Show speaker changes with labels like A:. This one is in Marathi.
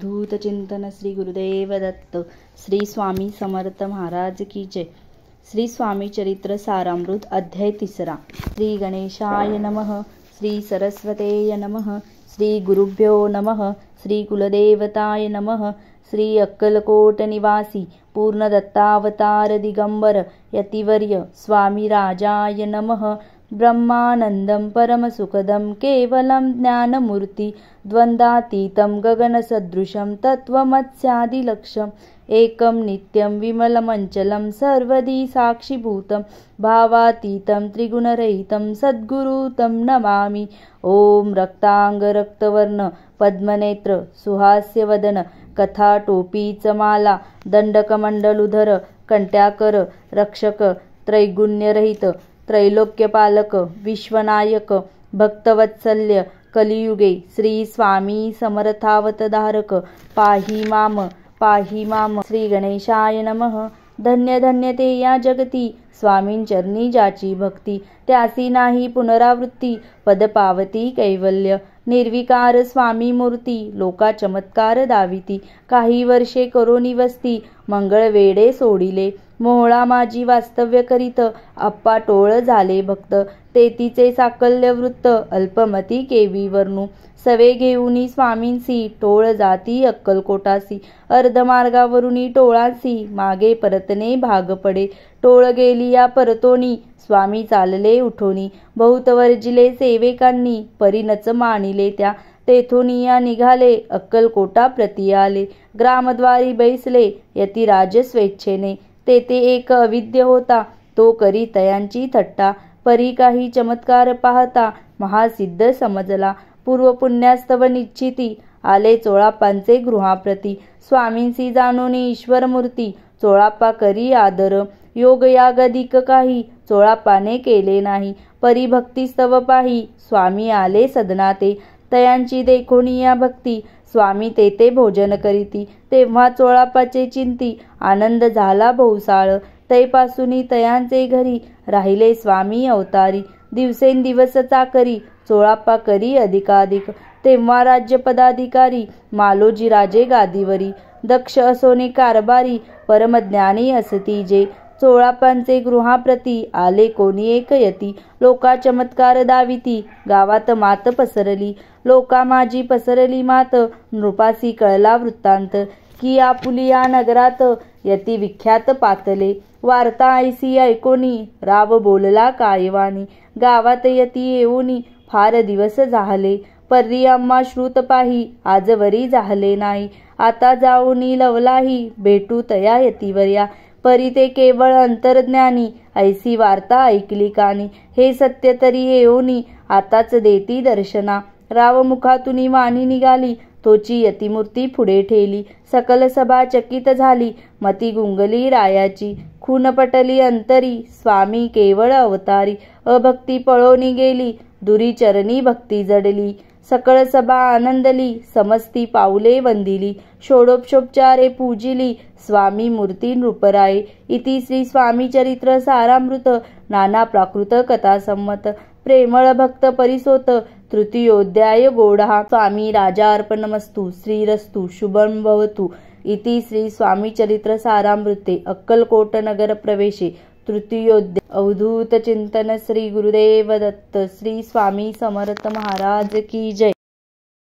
A: अवधूत चिंतन श्री गुरुदेव दत्त। श्री स्वामी समर्थ महाराज की जय। श्री स्वामी चरित्र सारामृत अध्याय 3। श्री गणेशाय नमः। श्री सरस्वतेय नमः। श्री गुरुभ्यो नमः। श्री कुलदेवताय नमः। श्री अक्कलकोट निवासी पूर्ण दत्तावतार दिगंबर यतिवर्य स्वामी राजाय नमः। ब्रह्मानंदं परमसुखदं केवलं ज्ञानमूर्ति द्वंद्वातीतं गगनसदृशं तत्त्वमस्यादिलक्ष्यम् एकं नित्यं विमलमञ्चलं सर्वदी साक्षिभूतं भावातीतं त्रिगुणरहितं सद्गुरु तं नमामि। ॐ रक्तांग रक्तवर्ण पद्मनेत्र सुहास्यवदन कथाटोपीच माला दंडकमंडलुधर कंट्याकर रक्षक त्रैगुण्यरहित त्रैलोक्यपालक विश्वनायक भक्तवत्सल्य कलियुगे श्री स्वामी समर्थावतधारक पाहि माम श्री गणेशाय नमः। धन्य धन्य ते या जगती स्वामींचरणी ज्याची भक्ती त्यासी नाही पुनरावृत्ती पद पावती कैवल्य। निर्विकार स्वामी मूर्ती लोका चमत्कार दाविती काही वर्षे करोनी वस्ती मंगळ वेडे सोडिले मोहळा माझी वास्तव्य करीत अप्पा टोळ झाले भक्त तेतीचे साकल्य वृत्त अल्पमती केवी वर्णू सवे घेऊनी स्वामींसी टोळ जाती अक्कलकोटासी अर्धमार्गावरुनी टोळांसी मागे परतणे भाग पडे टोळ गेली या परतोनी स्वामी चालले उठोनी बहुत वर्जिले सेवेकांनी परिणच मानिले त्या तेथोनिया निघाले अक्कलकोटा प्रति आले ग्रामद्वारी बैसले यतिराज स्वेच्छेने तेथे एक अविद्य होता तो करी तयांची थट्टा परी काही चमत्कार पाहता महासिद्ध समजला पूर्व पुण्यास्तव निश्चिती आले चोळाप्पांचे गृहाप्रती स्वामींसी जाणोनी ईश्वर मूर्ती चोळाप्पा करी आदर योग यागदिक काही चोळाप्पाने केले नाही परी भक्तिस्तव पाही स्वामी आले सदनाते तयांची देखोनिया भक्ती स्वामी तेथे भोजन करीती तेव्हा चोळाप्पाचे चिंती आनंद झाला बहुसाळ तैपासूनी तयांचे घरी राहिले स्वामी अवतारी दिवसेंदिवस चाकरी चोळाप्पा करी अधिकाधिक तेव्हा राज्य पदाधिकारी मालोजी राजे गादीवरी दक्ष असोने कारभारी परमज्ञानी असती जे चोळाप्पांचे गृहाप्रती आले कोणी एक यती लोका चमत्कार दाविती गावात मात पसरली लोका माझी पसरली मात नृपासी कळला वृत्तांत की आपुलिया नगरात यती विख्यात पातले वार्ता ऐसी ऐकोनी राव बोलला कायवानी गावात यती येऊनी फार दिवस झाले पर्री आम्हा श्रुत पाही आजवरी झाले नाही आता जाऊनी लवलाही भेटू तया यतीवर्या परी ते केवळ अंतर्ज्ञानी ऐसी वार्ता ऐकली कानी हे सत्य तरी येऊनी आताच देती दर्शना राव मुखातुनी वाणी निघाली तोची यतिमूर्ती पुढे ठेली सकल सभा चकित झाली मती गुंगली रायाची खून पटली अंतरी स्वामी केवळ अवतारी अभक्ती पळोनी गेली दुरी चरणी भक्ती जडली सकळ सभा आनंदली समस्ती पाऊले वंदिली षोडोपचारे पूजिली स्वामी मूर्ती नृपराये इति श्री स्वामी चरित्र सारामृत नाना प्राकृत कथा संमत प्रेमळ भक्त परिसोत तृतीयोध्याय गोडा स्वामी राजा अर्पणमस्तु श्रीरस्तु शुभं भवतु इति श्री स्वामी चरित्र सारामृते अक्कलकोट नगर प्रवेशे तृतीयोध्याय अवधूत चिंतन श्री गुरुदेव दत्त। श्री स्वामी समर्थ महाराज की जय।